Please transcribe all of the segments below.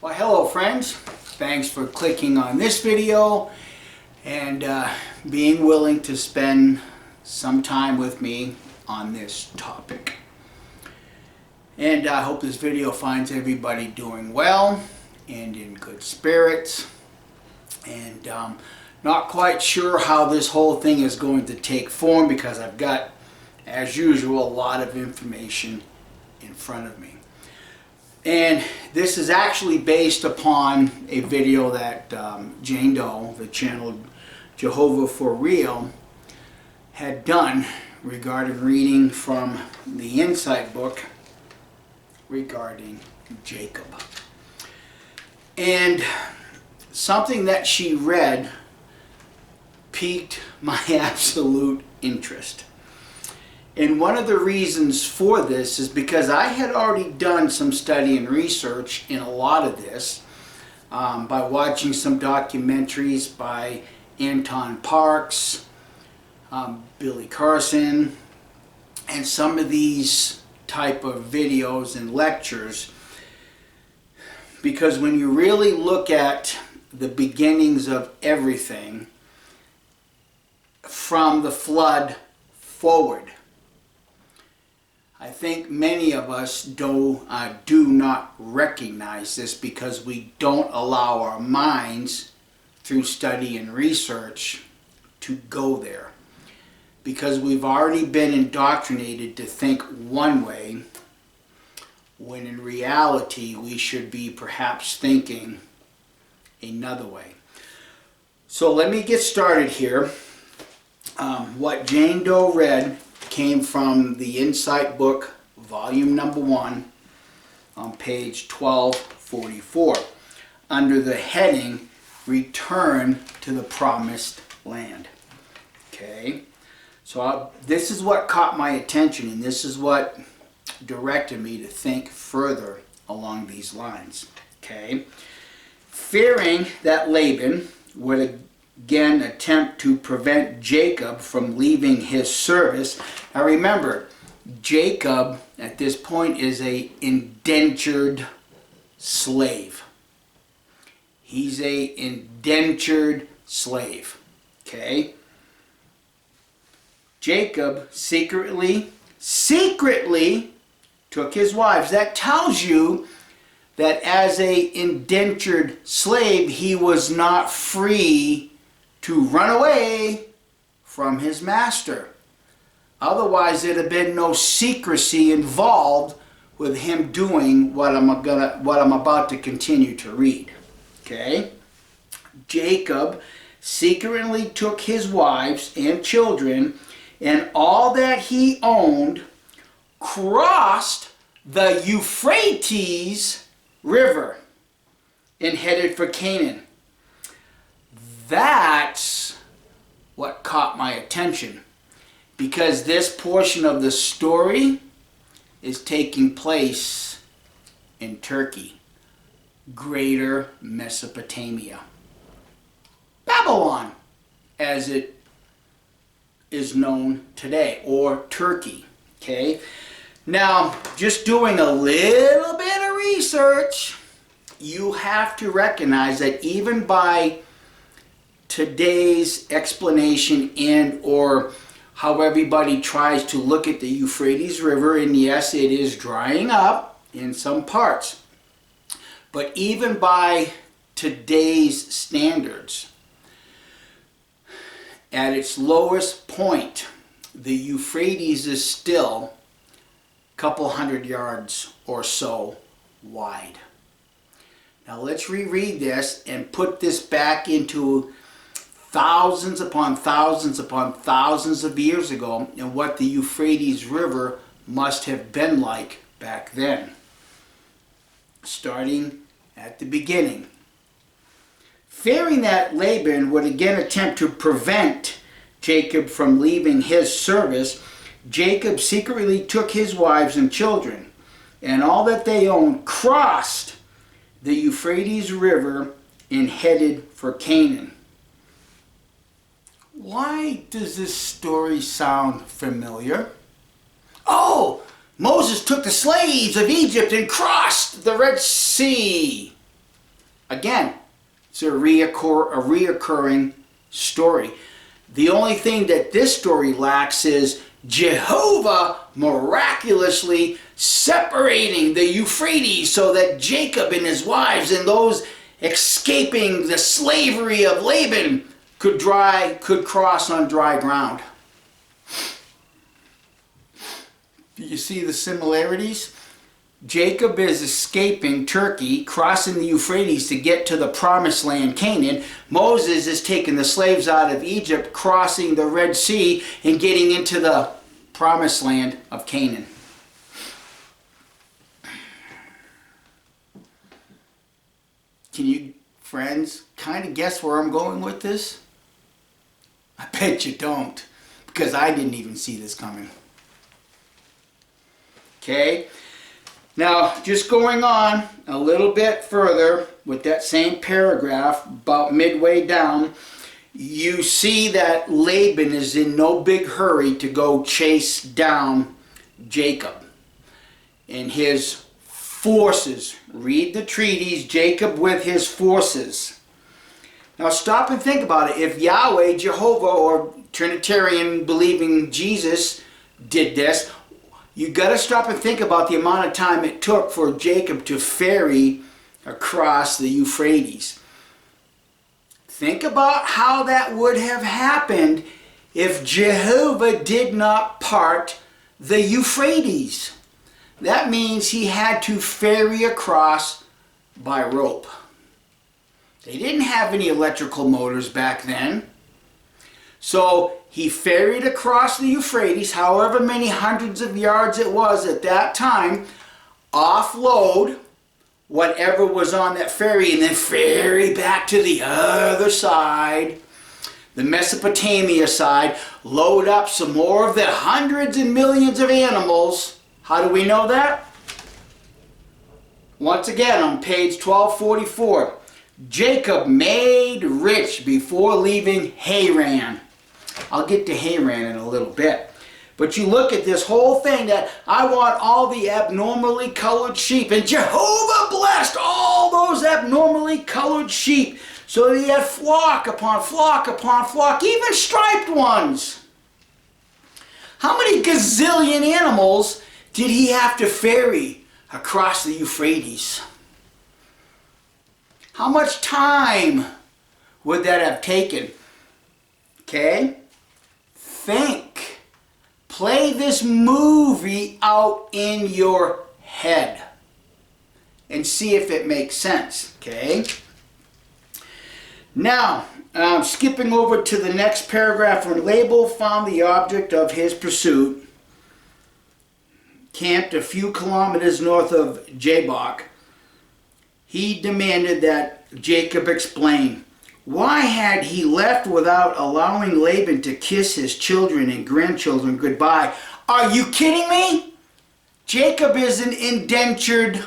Well, hello friends. Thanks for clicking on this video and being willing to spend some time with me on this topic. And I hope this video finds everybody doing well and in good spirits. And not quite sure how this whole thing is going to take form because I've got, as usual, a lot of information in front of me. And this is actually based upon a video that Jane Doe, the channel Jehovah for Real, had done regarding reading from the Insight book regarding Jacob. And something that she read piqued my absolute interest. And one of the reasons for this is because I had already done some study and research in a lot of this by watching some documentaries by Anton Parks, Billy Carson, and some of these type of videos and lectures. Because when you really look at the beginnings of everything from the flood forward, I think many of us do not recognize this because we don't allow our minds through study and research to go there. Because we've already been indoctrinated to think one way, when in reality we should be perhaps thinking another way. So let me get started here. What Jane Doe read came from the Insight book, volume number 1, on page 1244, under the heading, Return to the Promised Land. Okay, so this is what caught my attention, and this is what directed me to think further along these lines. Okay, fearing that Laban would again attempt to prevent Jacob from leaving his service. Now remember, Jacob at this point is an indentured slave. He's an indentured slave. Okay? Jacob secretly took his wives. That tells you that as an indentured slave, he was not free to run away from his master. Otherwise, there'd have been no secrecy involved with him doing what I'm about to continue to read. Okay? Jacob secretly took his wives and children and all that he owned, crossed the Euphrates River, and headed for Canaan. That's what caught my attention, because this portion of the story is taking place in Turkey, Greater Mesopotamia, Babylon as it is known today, or Turkey. Okay, now just doing a little bit of research, you have to recognize that even by today's explanation and or how everybody tries to look at the Euphrates River, and yes, it is drying up in some parts, but even by today's standards, at its lowest point, the Euphrates is still a couple hundred yards or so wide. Now let's reread this and put this back into thousands upon thousands upon thousands of years ago, and what the Euphrates River must have been like back then. Starting at the beginning. Fearing that Laban would again attempt to prevent Jacob from leaving his service, Jacob secretly took his wives and children and all that they owned, crossed the Euphrates River, and headed for Canaan. Why does this story sound familiar? Oh, Moses took the slaves of Egypt and crossed the Red Sea. Again, it's a reoccurring story. The only thing that this story lacks is Jehovah miraculously separating the Euphrates so that Jacob and his wives and those escaping the slavery of Laban could cross on dry ground. Do you see the similarities? Jacob is escaping Turkey, crossing the Euphrates to get to the promised land, Canaan. Moses is taking the slaves out of Egypt, crossing the Red Sea, and getting into the promised land of Canaan. Can you, friends, kind of guess where I'm going with this? I bet you don't, because I didn't even see this coming. Okay? Now, just going on a little bit further with that same paragraph, about midway down, you see that Laban is in no big hurry to go chase down Jacob and his forces. Read the treatise, Jacob with his forces. Now stop and think about it. If Yahweh, Jehovah, or Trinitarian believing Jesus did this, you got to stop and think about the amount of time it took for Jacob to ferry across the Euphrates. Think about how that would have happened if Jehovah did not part the Euphrates. That means he had to ferry across by rope. They didn't have any electrical motors back then. So he ferried across the Euphrates, however many hundreds of yards it was at that time, offload whatever was on that ferry, and then ferry back to the other side, the Mesopotamia side, load up some more of the hundreds and millions of animals. How do we know that? Once again, on page 1244, Jacob made rich before leaving Haran. I'll get to Haran in a little bit. But you look at this whole thing that I want all the abnormally colored sheep. And Jehovah blessed all those abnormally colored sheep. So that he had flock upon flock upon flock, even striped ones. How many gazillion animals did he have to ferry across the Euphrates? How much time would that have taken? Okay? Think. Play this movie out in your head and see if it makes sense. Okay? Now, skipping over to the next paragraph, when Laban found the object of his pursuit, camped a few kilometers north of Jabbok, he demanded that Jacob explain why had he left without allowing Laban to kiss his children and grandchildren goodbye. Are you kidding me? Jacob is an indentured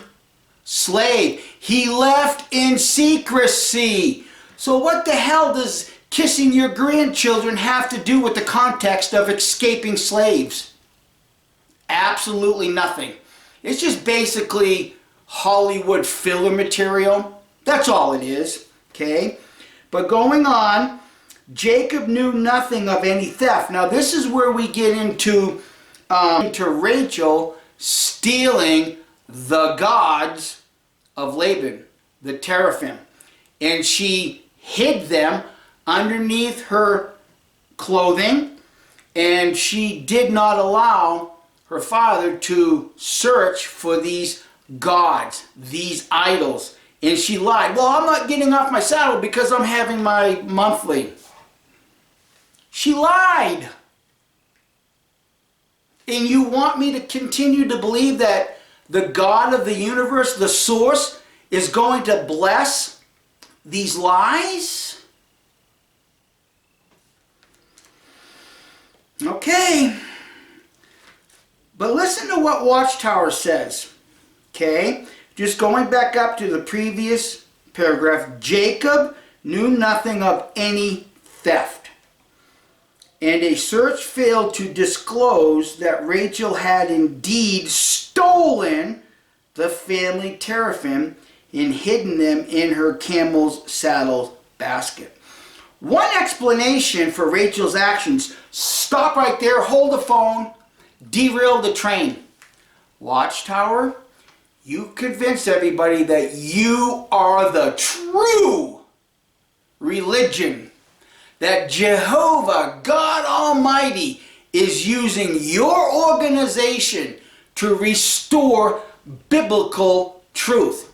slave. He left in secrecy. So what the hell does kissing your grandchildren have to do with the context of escaping slaves? Absolutely nothing. It's just basically Hollywood filler material. That's all it is. Okay? But going on, Jacob knew nothing of any theft. Now this is where we get into Rachel stealing the gods of Laban, the teraphim. And she hid them underneath her clothing, and she did not allow her father to search for these gods, these idols. And she lied. Well, I'm not getting off my saddle because I'm having my monthly. She lied. And you want me to continue to believe that the God of the universe, the source, is going to bless these lies? Okay. But listen to what Watchtower says. Okay? Just going back up to the previous paragraph, Jacob knew nothing of any theft, and a search failed to disclose that Rachel had indeed stolen the family teraphim and hidden them in her camel's saddle basket. One explanation for Rachel's actions: stop right there, hold the phone, derail the train. Watchtower, you convince everybody that you are the true religion, that Jehovah, God Almighty, is using your organization to restore biblical truth.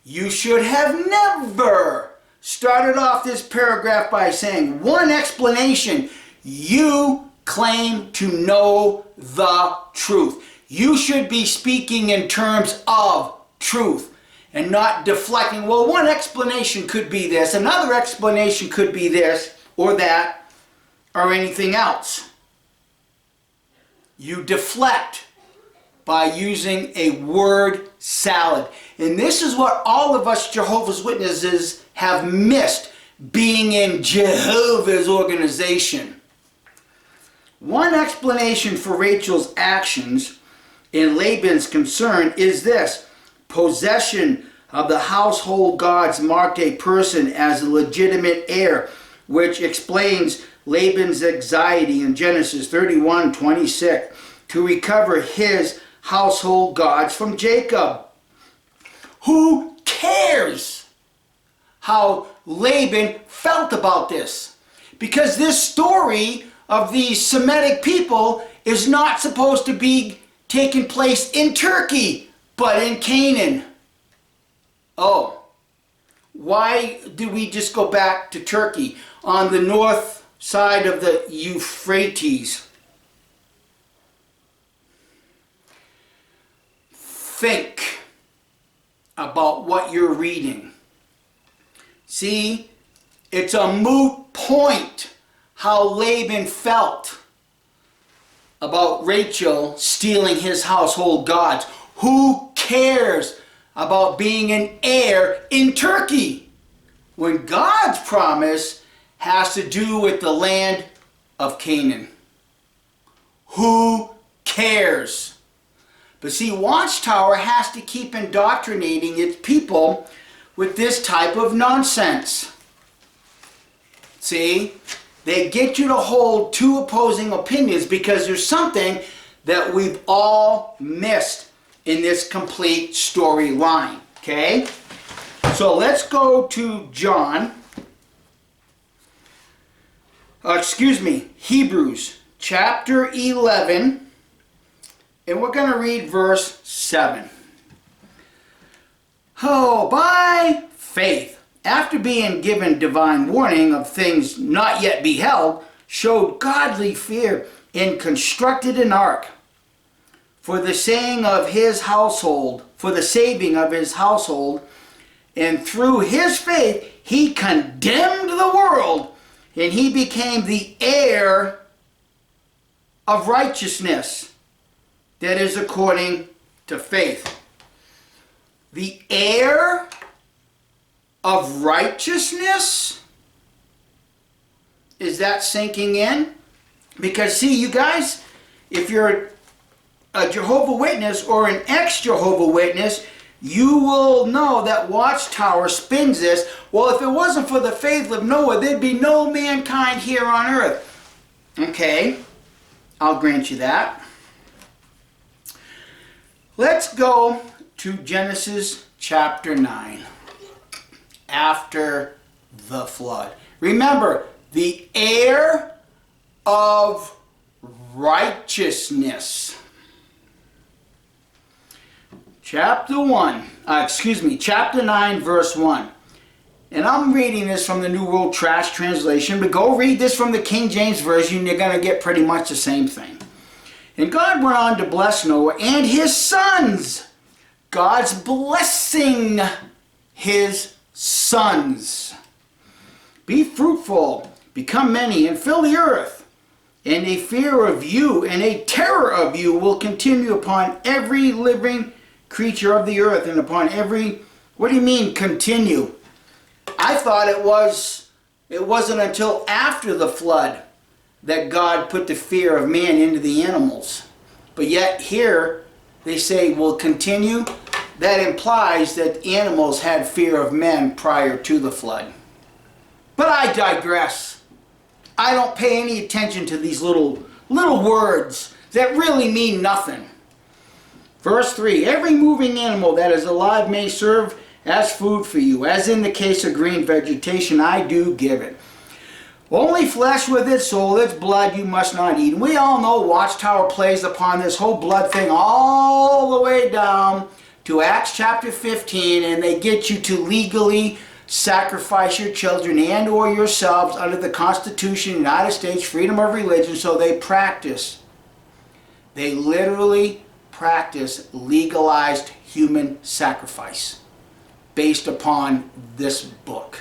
You should have never started off this paragraph by saying one explanation: you claim to know the truth. You should be speaking in terms of truth and not deflecting. Well, one explanation could be this, another explanation could be this or that or anything else. You deflect by using a word salad. And this is what all of us Jehovah's Witnesses have missed being in Jehovah's organization. One explanation for Rachel's actions in Laban's concern is this: possession of the household gods marked a person as a legitimate heir, which explains Laban's anxiety in Genesis 31:26 to recover his household gods from Jacob. Who cares how Laban felt about this? Because this story of these Semitic people is not supposed to be taking place in Turkey, but in Canaan. Oh, why did we just go back to Turkey on the north side of the Euphrates? Think about what you're reading. See, it's a moot point how Laban felt about Rachel stealing his household gods. Who cares about being an heir in Turkey when God's promise has to do with the land of Canaan? Who cares? But see, Watchtower has to keep indoctrinating its people with this type of nonsense. See, they get you to hold two opposing opinions because there's something that we've all missed in this complete storyline. Okay? So let's go to Hebrews chapter 11. And we're going to read verse 7. Oh, by faith, after being given divine warning of things not yet beheld, showed godly fear and constructed an ark for the saving of his household, and through his faith he condemned the world, and he became the heir of righteousness. That is according to faith. The heir of righteousness? Is that sinking in? Because see, you guys, if you're a Jehovah Witness or an ex-Jehovah Witness, you will know that Watchtower spins this. Well, if it wasn't for the faith of Noah, there'd be no mankind here on earth. Okay, I'll grant you that. Let's go to Genesis chapter 9, after the flood. Remember, the heir of righteousness. Chapter 9, verse 1. And I'm reading this from the New World Trash Translation, but go read this from the King James Version, you're going to get pretty much the same thing. And God went on to bless Noah and his sons. God's blessing his sons. Be fruitful, become many, and fill the earth. And a fear of you and a terror of you will continue upon every living creature of the earth and upon every... What do you mean, continue? I thought it wasn't until after the flood that God put the fear of man into the animals. But yet here they say will continue. that implies that animals had fear of men prior to the flood. But I digress. I don't pay any attention to these little words that really mean nothing. Verse 3, every moving animal that is alive may serve as food for you. As in the case of green vegetation, I do give it. Only flesh with its soul, its blood, you must not eat. And we all know Watchtower plays upon this whole blood thing all the way down to Acts chapter 15, and they get you to legally sacrifice your children and or yourselves under the Constitution of the United States, freedom of religion. So they literally practice legalized human sacrifice based upon this book.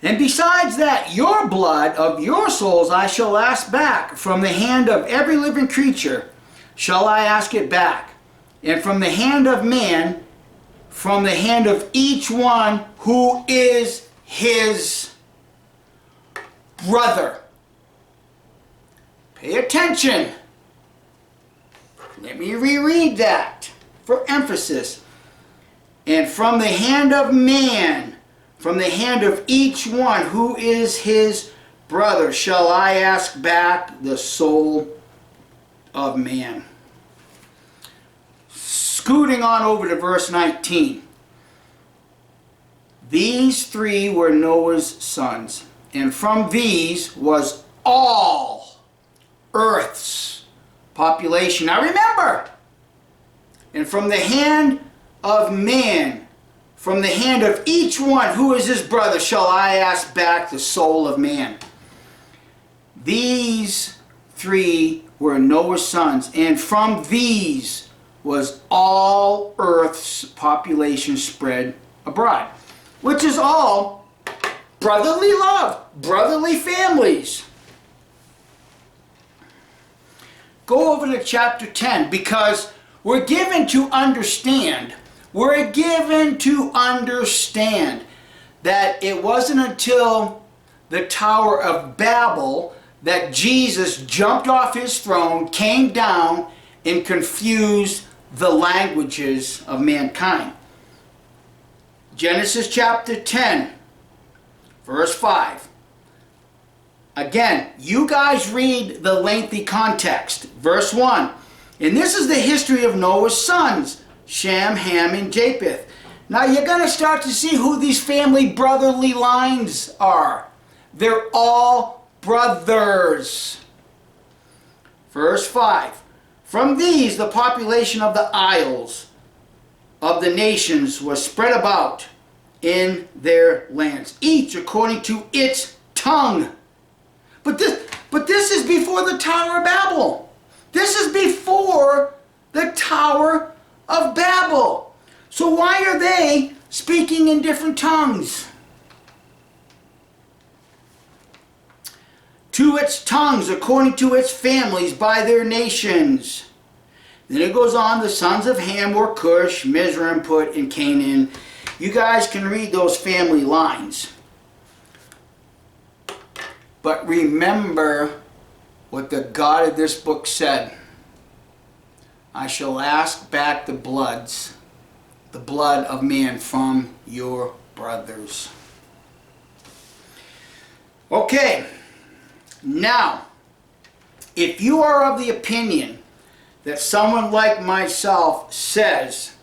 And besides that, your blood of your souls I shall ask back. From the hand of every living creature shall I ask it back. And from the hand of man, from the hand of each one who is his brother. Pay attention. Let me reread that for emphasis. And from the hand of man, from the hand of each one who is his brother, shall I ask back the soul of man. Scooting on over to verse 19. These three were Noah's sons, and from these was all earth's population. Now remember, and from the hand of man, from the hand of each one who is his brother, shall I ask back the soul of man. These three were Noah's sons, and from these was all earth's population spread abroad, which is all brotherly love, brotherly families. Go over to chapter 10, because we're given to understand that it wasn't until the Tower of Babel that Jesus jumped off his throne, came down, and confused the languages of mankind. Genesis chapter 10, verse 5. Again, you guys read the lengthy context. Verse 1. And this is the history of Noah's sons, Shem, Ham, and Japheth. Now you're going to start to see who these family brotherly lines are. They're all brothers. Verse 5. From these, the population of the isles of the nations was spread about in their lands, each according to its tongue. But this is before the Tower of Babel. This is before the Tower of Babel. So why are they speaking in different tongues? To its tongues, according to its families, by their nations. Then it goes on, the sons of Ham were Cush, Mizraim, Put, and Canaan. You guys can read those family lines. But remember what the God of this book said. I shall ask back the blood of man from your brothers. Okay. Now, if you are of the opinion that someone like myself says,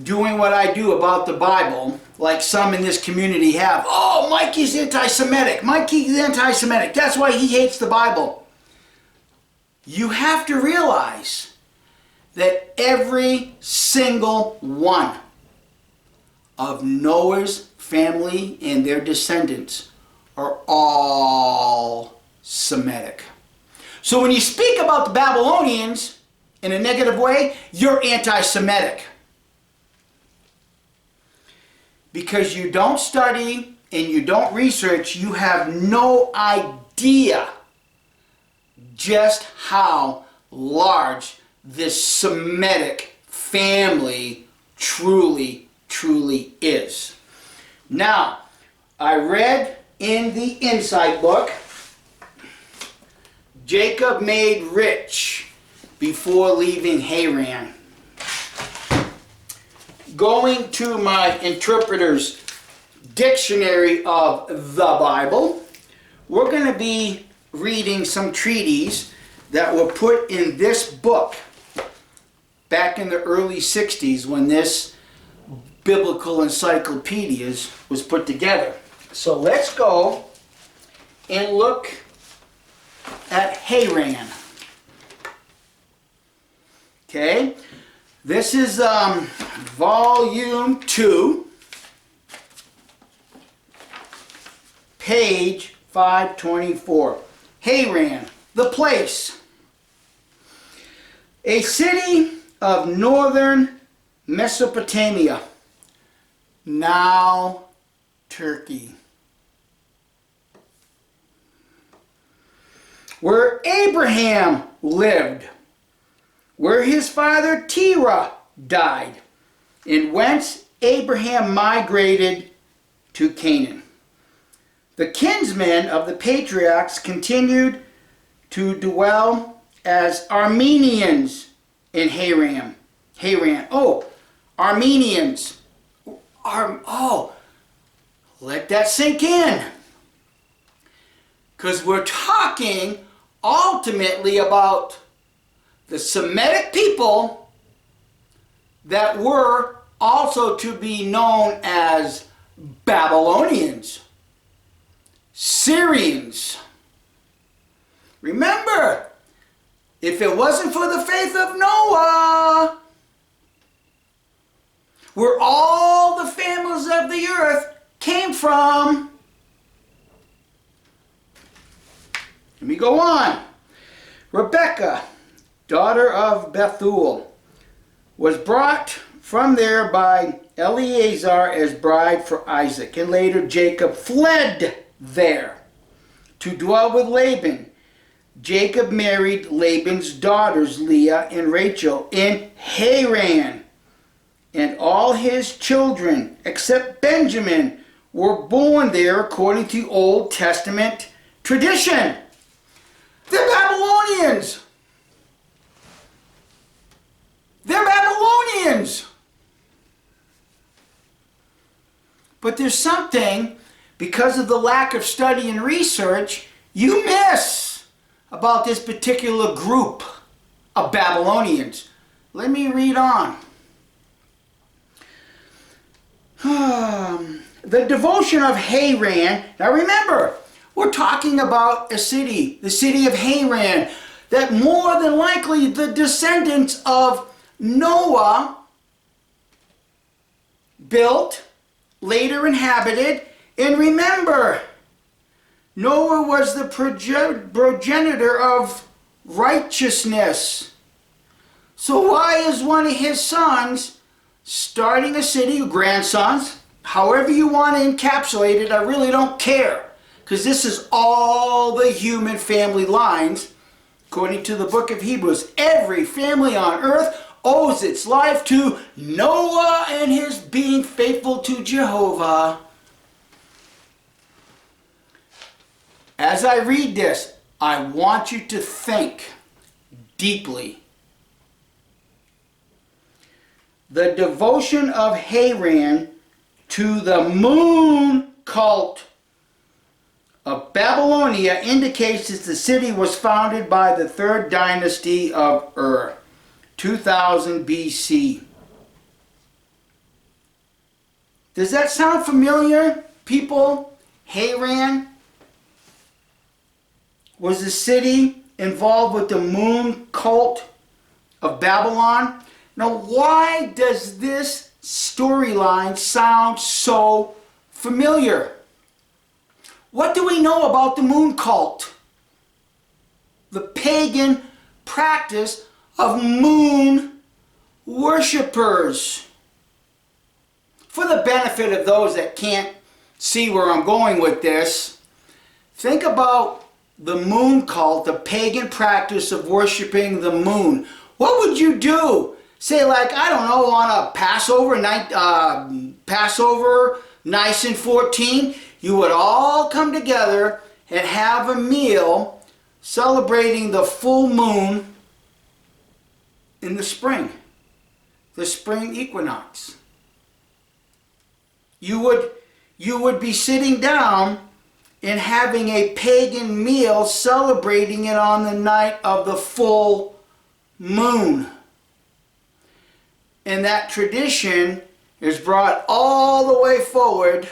doing what I do about the Bible, like some in this community have, oh, Mikey's anti-Semitic, Mikey's anti-Semitic, that's why he hates the Bible. You have to realize that every single one of Noah's family and their descendants are all Semitic. So when you speak about the Babylonians in a negative way, you're anti-Semitic. Because you don't study and you don't research, you have no idea just how large this Semitic family truly is. Now, I read in the Insight book, Jacob made rich before leaving Haran. Going to my interpreter's dictionary of the Bible, we're going to be reading some treaties that were put in this book back in the early 60s when this biblical encyclopedia was put together. So let's go and look at Haran. Okay, this is volume 2, page 524. Haran, the place. A city of northern Mesopotamia, now Turkey, where Abraham lived, where his father Terah died, and whence Abraham migrated to Canaan. The kinsmen of the patriarchs continued to dwell as Armenians in Haran. Oh, Armenians. Let that sink in. Because we're talking ultimately about the Semitic people that were also to be known as Babylonians, Syrians. Remember, if it wasn't for the faith of Noah, where all the families of the earth came from. Let me go on. Rebekah, daughter of Bethuel, was brought from there by Eleazar as bride for Isaac, and later Jacob fled there to dwell with Laban. Jacob married Laban's daughters Leah and Rachel in Haran, and all his children except Benjamin were born there according to Old Testament tradition. They're Babylonians. They're Babylonians. But there's something, because of the lack of study and research, you miss about this particular group of Babylonians. Let me read on. The devotion of Haran. Now remember, we're talking about a city, the city of Haran, that more than likely the descendants of Noah built, later inhabited. And remember, Noah was the progenitor of righteousness. So why is one of his sons starting a city, grandsons, however you want to encapsulate it, I really don't care. Because this is all the human family lines. According to the book of Hebrews, every family on earth owes its life to Noah and his being faithful to Jehovah. As I read this, I want you to think deeply. The devotion of Haran to the moon cult of Babylonia indicates that the city was founded by the third dynasty of Ur, 2000 BC. Does that sound familiar, people? Haran was a city involved with the moon cult of Babylon. Now, why does this storyline sound so familiar? What do we know about the moon cult? The pagan practice of moon worshippers. For the benefit of those that can't see where I'm going with this, think about the moon cult, the pagan practice of worshiping the moon. What would you do? Say, like, I don't know, on a Passover, Nisan 14, you would all come together and have a meal celebrating the full moon in the spring equinox. You would be sitting down and having a pagan meal, celebrating it on the night of the full moon. And that tradition is brought all the way forward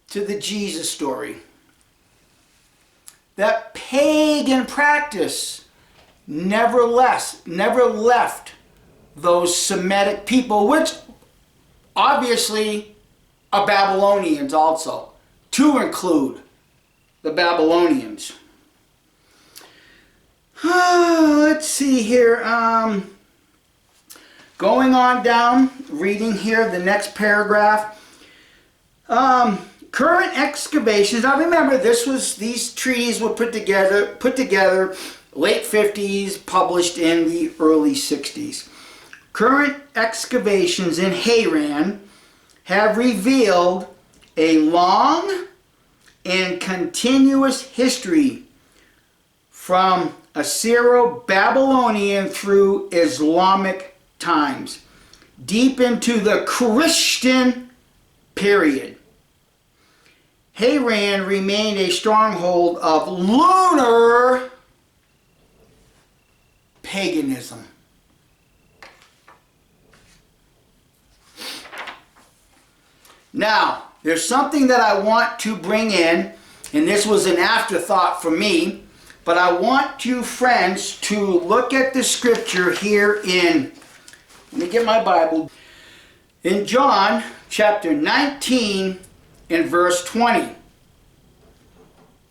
to the Jesus story. That pagan practice never left those Semitic people, which obviously are Babylonians also, to include the Babylonians. Let's see here. Going on down, reading here the next paragraph. Current excavations. Now remember, these treaties were put together late 50s, published in the early 60s. Current excavations in Haran have revealed a long and continuous history from Assyro-Babylonian through Islamic times, deep into the Christian period. Haran remained a stronghold of lunar paganism. Now, there's something that I want to bring in, and this was an afterthought for me, but I want you friends to look at the scripture here in, let me get my Bible, in John chapter 19 and verse 20.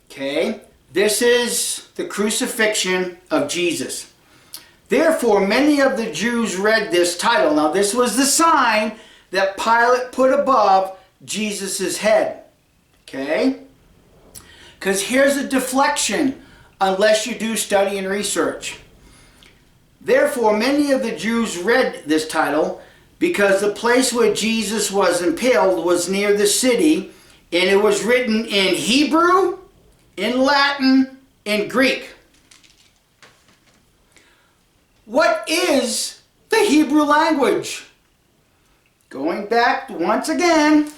Okay, this is the crucifixion of Jesus. Therefore, many of the Jews read this title. Now, this was the sign that Pilate put above Jesus' head. Okay? Because here's a deflection unless you do study and research. Therefore, many of the Jews read this title because the place where Jesus was impaled was near the city, and it was written in Hebrew, in Latin, in Greek. What is the Hebrew language? Going back once again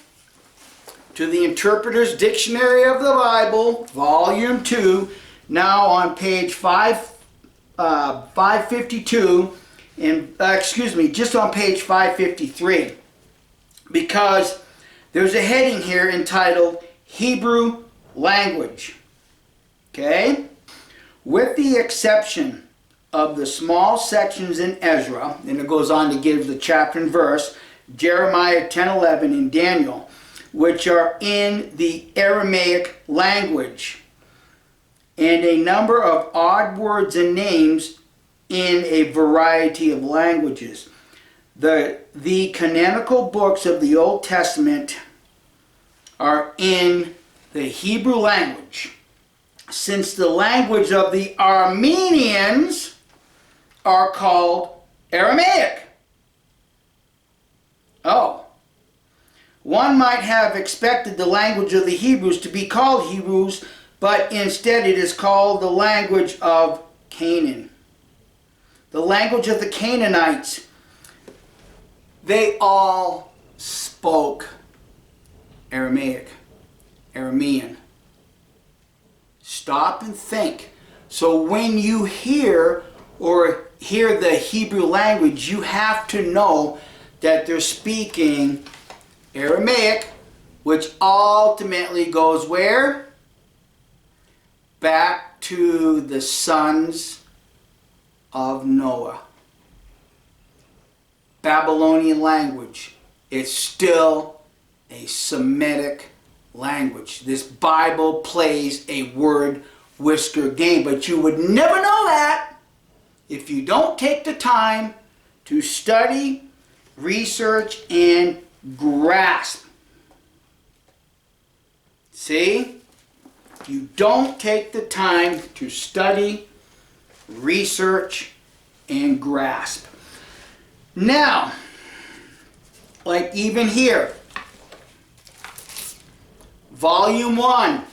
to the Interpreter's Dictionary of the Bible, Volume 2, now on page 552, and just on page 553, because there's a heading here entitled Hebrew Language. Okay? With the exception of the small sections in Ezra, and it goes on to give the chapter and verse, Jeremiah 10:11 and Daniel, which are in the Aramaic language, and a number of odd words and names in a variety of languages. The canonical books of the Old Testament are in the Hebrew language, since the language of the Armenians are called Aramaic. Oh. One might have expected the language of the Hebrews to be called Hebrews, but instead it is called the language of Canaan. The language of the Canaanites. They all spoke Aramaic, Aramean. Stop and think. So when you hear the Hebrew language, you have to know that they're speaking Aramaic, which ultimately goes where? Back to the sons of Noah. Babylonian language. It's still a Semitic language. This Bible plays a word whisker game, but you would never know that if you don't take the time to study, research, and grasp. See? You don't take the time to study, research, and grasp. Now, like even here, Volume 1,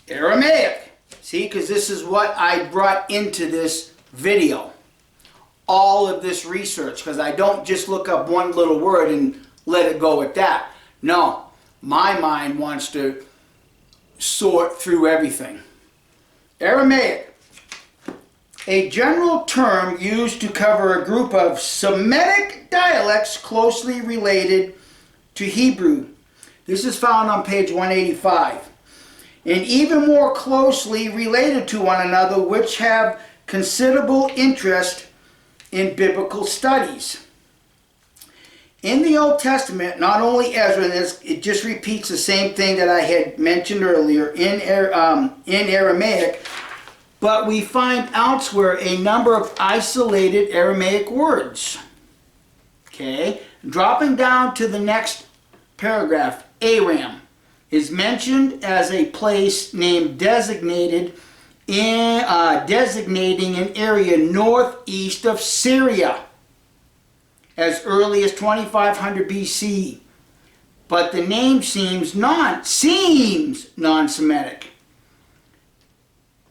Aramaic. See, because this is what I brought into this video. all of this research, because I don't just look up one little word and let it go at that. No, my mind wants to sort through everything. Aramaic, a general term used to cover a group of Semitic dialects closely related to Hebrew. This is found on page 185. And even more closely related to one another, which have considerable interest in biblical studies. In the Old Testament, not only Ezra, it just repeats the same thing that I had mentioned earlier in Aramaic, but we find elsewhere a number of isolated Aramaic words. Okay, dropping down to the next paragraph, Aram is mentioned as a place name designating an area northeast of Syria as early as 2500 BC. But the name seems non-Semitic.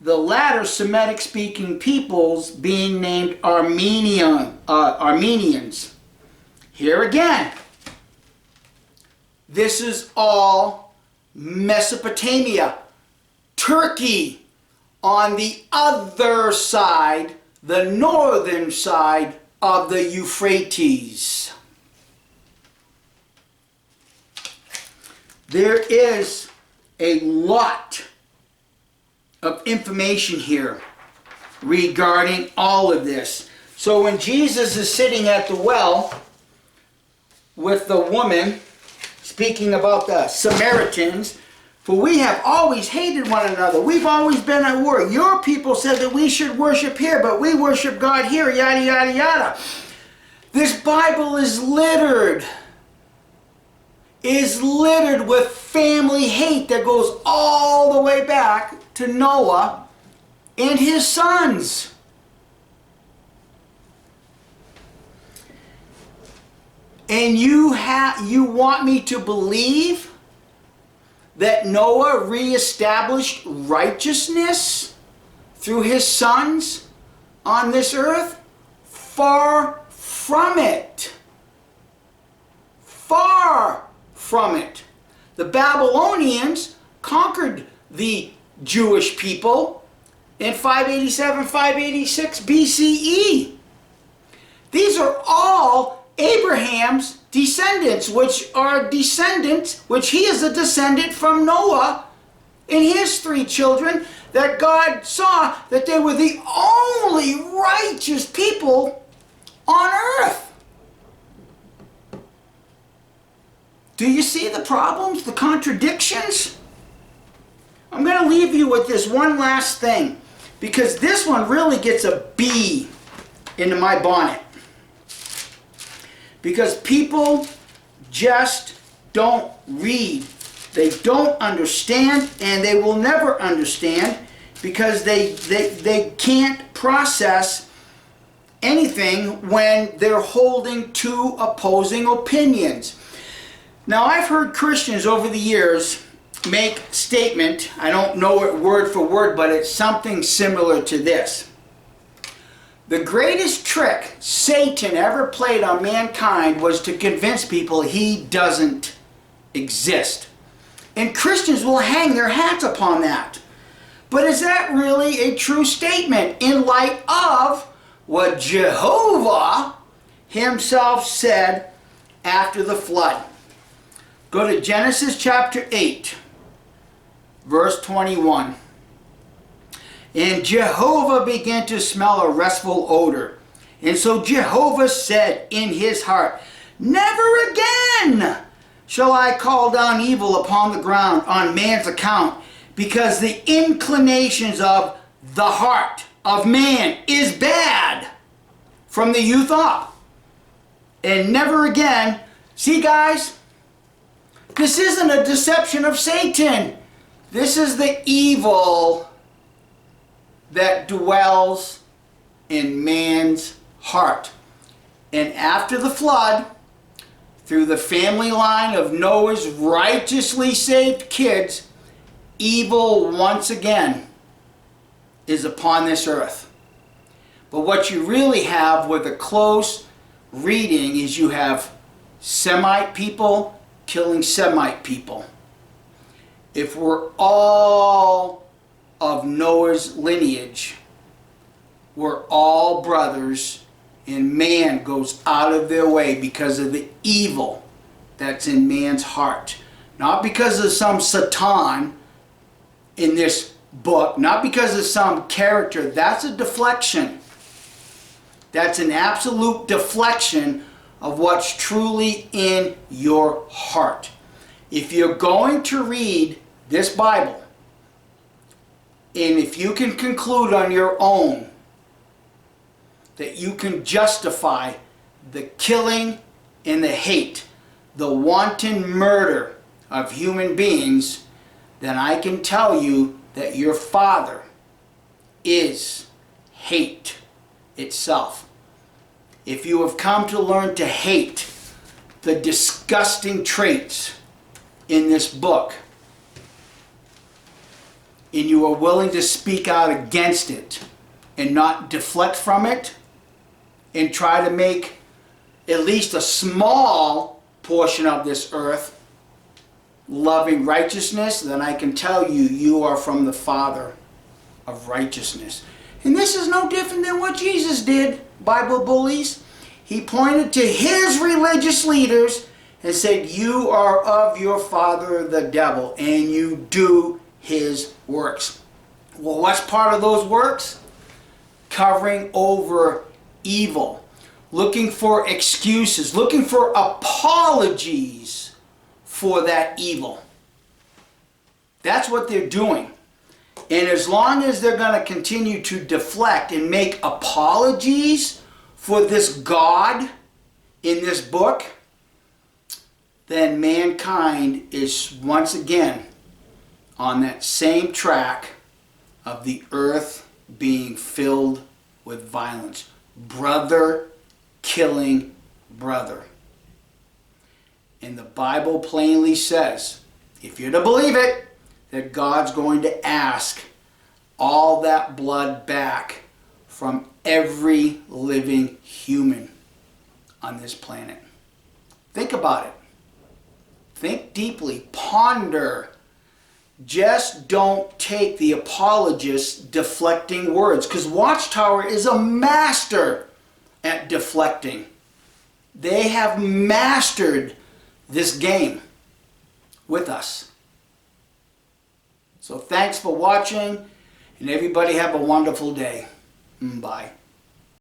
The latter Semitic-speaking peoples being named Armenians. Here again, this is all Mesopotamia, Turkey, on the other side, the northern side of the Euphrates. There is a lot of information here regarding all of this. So when Jesus is sitting at the well with the woman, speaking about the Samaritans, for we have always hated one another. We've always been at war. Your people said that we should worship here, but we worship God here, yada, yada, yada. This Bible is littered with family hate that goes all the way back to Noah and his sons. And you want me to believe that Noah reestablished righteousness through his sons on this earth? Far from it. Far from it. The Babylonians conquered the Jewish people in 587, 586 BCE. These are all Abraham's descendants, which he is a descendant from Noah and his 3 children, that God saw that they were the only righteous people on earth. Do you see the problems, the contradictions? I'm going to leave you with this one last thing, because this one really gets a bee into my bonnet. Because people just don't read. They don't understand, and they will never understand, because they can't process anything when they're holding 2 opposing opinions. Now, I've heard Christians over the years make statement, I don't know it word for word, but it's something similar to this. The greatest trick Satan ever played on mankind was to convince people he doesn't exist. And Christians will hang their hats upon that. But is that really a true statement in light of what Jehovah himself said after the flood? Go to Genesis chapter 8, verse 21. And Jehovah began to smell a restful odor. And so Jehovah said in his heart, never again shall I call down evil upon the ground on man's account, because the inclinations of the heart of man is bad from the youth up. And never again. See, guys, this isn't a deception of Satan. This is the evil that dwells in man's heart. And after the flood, through the family line of Noah's righteously saved kids, evil once again is upon this earth. But what you really have with a close reading is you have Semite people killing Semite people. If we're all of Noah's lineage, we're all brothers, and man goes out of their way because of the evil that's in man's heart. Not because of some Satan in this book, not because of some character. That's a deflection. That's an absolute deflection of what's truly in your heart. If you're going to read this Bible, and if you can conclude on your own that you can justify the killing and the hate, the wanton murder of human beings, then I can tell you that your father is hate itself. If you have come to learn to hate the disgusting traits in this book, and you are willing to speak out against it and not deflect from it and try to make at least a small portion of this earth loving righteousness, then I can tell you, you are from the Father of righteousness. And this is no different than what Jesus did, Bible bullies. He pointed to his religious leaders and said, you are of your father the devil, and you do his works. Well, what's part of those works? Covering over evil, looking for excuses, looking for apologies for that evil. That's what they're doing. And as long as they're going to continue to deflect and make apologies for this God in this book, then mankind is once again on that same track of the earth being filled with violence. Brother killing brother. And the Bible plainly says, if you're to believe it, that God's going to ask all that blood back from every living human on this planet. Think about it. Think deeply. Ponder. Just don't take the apologists deflecting words, because Watchtower is a master at deflecting. They have mastered this game with us. So thanks for watching, and everybody have a wonderful day. Bye.